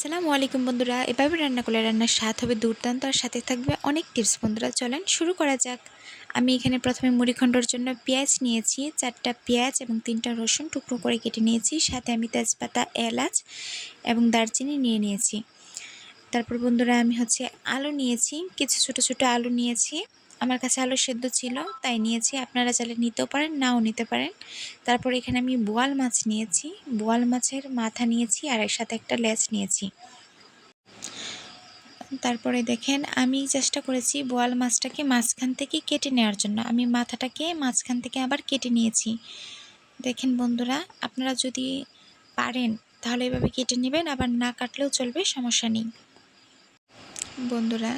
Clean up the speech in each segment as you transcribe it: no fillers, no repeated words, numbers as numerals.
আসসালামু আলাইকুম বন্ধুরা, এভাবে রান্না করলে রান্নার স্বাদ হবে দুর্দান্ত আর সাথে থাকবে অনেক টিপস। বন্ধুরা চলেন শুরু করা যাক। আমি এখানে প্রথমে মুড়িঘণ্টর জন্য পেঁয়াজ নিয়েছি, 4টা পেঁয়াজ এবং 3টা রসুন টুকরো করে কেটে নিয়েছি। সাথে আমি তেজপাতা, এলাচ এবং দারচিনি নিয়েছি। তারপর বন্ধুরা আমি আলু নিয়েছি, কিছু ছোট ছোট আলু নিয়েছি। আমার কাছে আলু সেদ্ধ ছিল তাই নিয়েছি, আপনারা চাইলে নিতেও পারেন, নাও নিতে পারেন। তারপর এখানে আমি বোয়াল মাছ নিয়েছি, বোয়াল মাছের মাথা নিয়েছি আর এর সাথে একটা লেজ নিয়েছি। তারপরে দেখেন আমি চেষ্টা করেছি বোয়াল মাছটাকে মাঝখান থেকে কেটে নেওয়ার জন্য। আমি মাথাটাকে মাঝখান থেকে আবার কেটে নিয়েছি। দেখেন বন্ধুরা, আপনারা যদি পারেন তাহলে এভাবে কেটে নেবেন, আবার না কাটলেও চলবে, সমস্যা নেই বন্ধুরা।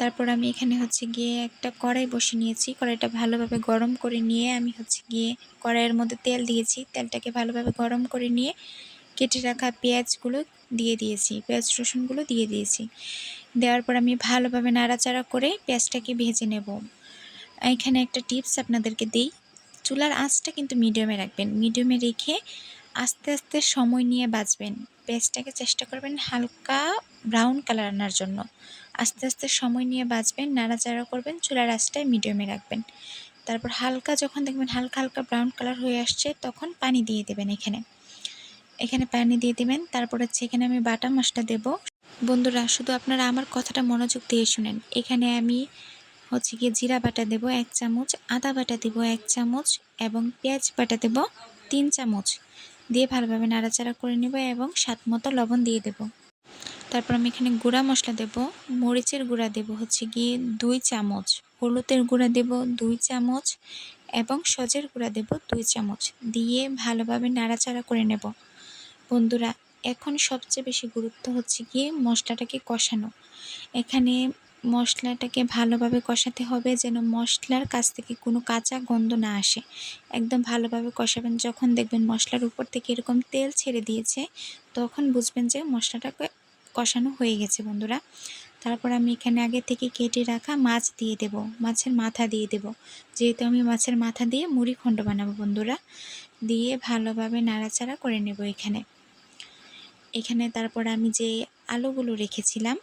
তারপর আমি এখানে গিয়ে একটা কড়াই বসে নিয়েছি। কড়াইটা ভালোভাবে গরম করে নিয়ে আমি গিয়ে কড়াইয়ের মধ্যে তেল দিয়েছি। তেলটাকে ভালোভাবে গরম করে নিয়ে কেটে রাখা পেঁয়াজগুলো দিয়ে দিয়েছি, পেঁয়াজ রসুনগুলো দিয়ে দিয়েছি। দেওয়ার পর আমি ভালোভাবে নাড়াচাড়া করে পেঁয়াজটাকে ভেজে নেব। এখানে একটা টিপস আপনাদেরকে দিই, চুলার আঁচটা কিন্তু মিডিয়ামে রাখবেন। মিডিয়ামে রেখে আস্তে আস্তে সময় নিয়ে ভাজবেন। পেঁয়াজটাকে চেষ্টা করবেন হালকা ব্রাউন কালার আনার জন্য। আস্তে আস্তে সময় নিয়ে ভাজবেন, নাড়াচাড়া করবেন, চুলার আঁচটা মিডিয়ামে রাখবেন। তারপর হালকা যখন দেখবেন হালকা হালকা ব্রাউন কালার হয়ে আসছে তখন পানি দিয়ে দেবেন। এখানে পানি দিয়ে দিবেন। তারপর এখানে আমি বাটা মাছটা দেব। বন্ধুরা শুধু আপনারা আমার কথাটা মনোযোগ দিয়ে শুনেন। এখানে আমি গিয়ে জিরা বাটা দেব 1 চামচ, আদা বাটা দেব 1 চামচ এবং পেঁয়াজ বাটা দেব 3 চামচ। দিয়ে ভালোভাবে নাড়াচাড়া করে নেব এবং স্বাদ মতো লবণ দিয়ে দেব। তারপর আমি এখানে গুঁড়া মশলা দেব। মরিচের গুঁড়া দেব গিয়ে 2 চামচ, হলুদের গুঁড়া দেব 2 চামচ এবং সজের গুঁড়া দেব 2 চামচ। দিয়ে ভালোভাবে নাড়াচাড়া করে নেব। বন্ধুরা এখন সবচেয়ে বেশি গুরুত্ব গিয়ে মশলাটাকে কষানো। এখানে মশলাটাকে ভালোভাবে কষাতে হবে যেন মশলার কাছ থেকে কোনো কাঁচা গন্ধ না আসে। একদম ভালোভাবে কষাবেন। যখন দেখবেন মশলার উপর থেকে এরকম তেল ছেড়ে দিয়েছে তখন বুঝবেন যে মশলাটাকে কষানো হয়ে গেছে বন্ধুরা। তারপর আমি এখানে আগে থেকে কেটে রাখা মাছ দিয়ে দেব, মাছের মাথা দিয়ে দেব। যেহেতু আমি মাছের মাথা দিয়ে মুড়িঘণ্ট বানাবো বন্ধুরা। দিয়ে ভালোভাবে নাড়াচাড়া করে নেব। এখানে তারপর আমি যে আলুগুলো রেখেছিলাম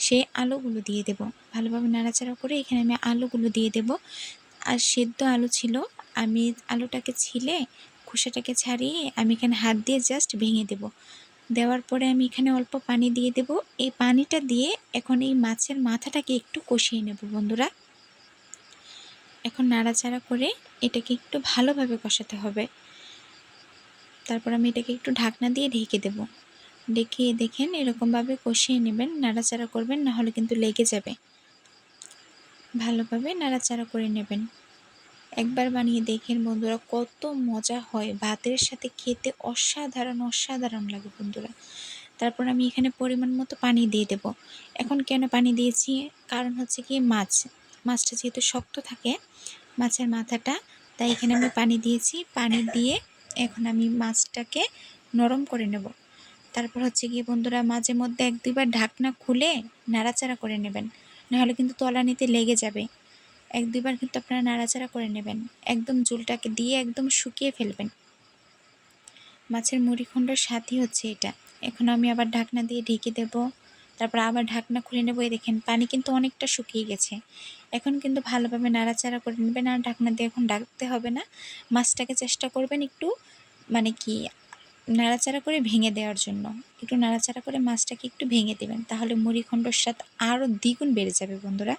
সেই আলুগুলো দিয়ে দেব। ভালোভাবে নাড়াচাড়া করে এখানে আমি আলুগুলো দিয়ে দেব। আর সেদ্ধ আলু ছিল, আমি আলুটাকে ছিলে খোসাটাকে ছাড়িয়ে আমি এখানে হাত দিয়ে জাস্ট ভেঙে দেব। দেওয়ার পরে আমি এখানে অল্প পানি দিয়ে দেব। এই পানিটা দিয়ে এখন এই মাছের মাথাটাকে একটু কষিয়ে নেব বন্ধুরা। এখন নাড়াচাড়া করে এটাকে একটু ভালোভাবে কষাতে হবে। তারপর আমি এটাকে একটু ঢাকনা দিয়ে ঢেকে দেব। ডেকে দেখেন এরকমভাবে কষিয়ে নেবেন, নাড়াচাড়া করবেন, না হলে কিন্তু লেগে যাবে। ভালোভাবে নাড়াচাড়া করে নেবেন। একবার বানিয়ে দেখেন বন্ধুরা, কত মজা হয়, ভাতের সাথে খেতে অসাধারণ অসাধারণ লাগে বন্ধুরা। তারপর আমি এখানে পরিমাণ মতো পানি দিয়ে দেব। এখন কেন পানি দিয়েছি, কারণ কি মাছটা যেহেতু শক্ত থাকে মাছের মাথাটা, তাই এখানে আমি পানি দিয়েছি। পানি দিয়ে এখন আমি মাছটাকে নরম করে নেব। তারপর গিয়ে বন্ধুরা মাঝে মধ্যে 1-2 বার ঢাকনা খুলে নাড়াচাড়া করে নেবেন, নাহলে কিন্তু তলানিতে লেগে যাবে। 1-2 বার কিন্তু আপনারা নাড়াচাড়া করে নেবেন। একদম ঝোলটাকে দিয়ে একদম শুকিয়ে ফেলবেন। মাছের মুড়িঘণ্টর স্বাদই এটা। এখন আমি আবার ঢাকনা দিয়ে ঢেকে দেব। তারপর আবার ঢাকনা খুলে নেব। এই দেখেন পানি কিন্তু অনেকটা শুকিয়ে গেছে। এখন কিন্তু ভালোভাবে নাড়াচাড়া করে নেবেন, আর ঢাকনা দিয়ে এখন ঢাকতে হবে না। মাছটাকে চেষ্টা করবেন একটু নাড়াচাড়া করে ভেঙে দেওয়ার জন্য। একটু নাড়াচাড়া করে মাছটাকে একটু ভেঙে দেবেন, তাহলে মুড়িঘণ্টর স্বাদ আরও দ্বিগুণ বেড়ে যাবে বন্ধুরা।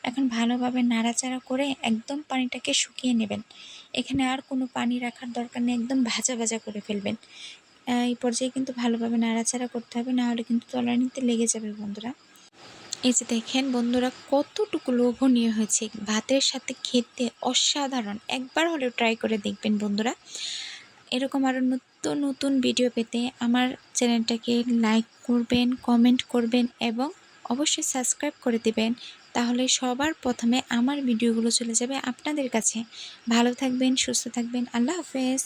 এখন ভালোভাবে নাড়াচাড়া করে একদম পানিটাকে শুকিয়ে নেবেন। এখানে আর কোনো পানি রাখার দরকার নেই, একদম ভাজা ভাজা করে ফেলবেন। এই পর্যায়ে কিন্তু ভালোভাবে নাড়াচাড়া করতে হবে, না হলে কিন্তু তলানিতে লেগে যাবে বন্ধুরা। এই যে দেখেন বন্ধুরা কতটুকু লোভনীয় হয়েছে, ভাতের সাথে খেতে অসাধারণ। একবার হলেও ট্রাই করে দেখবেন বন্ধুরা। এরকম আরও নতুন নতুন ভিডিও পেতে আমার চ্যানেলটাকে লাইক করবেন, কমেন্ট করবেন এবং অবশ্যই সাবস্ক্রাইব করে দেবেন। তাহলে সবার প্রথমে আমার ভিডিওগুলো চলে যাবে আপনাদের কাছে। ভালো থাকবেন, সুস্থ থাকবেন। আল্লাহ হাফেজ।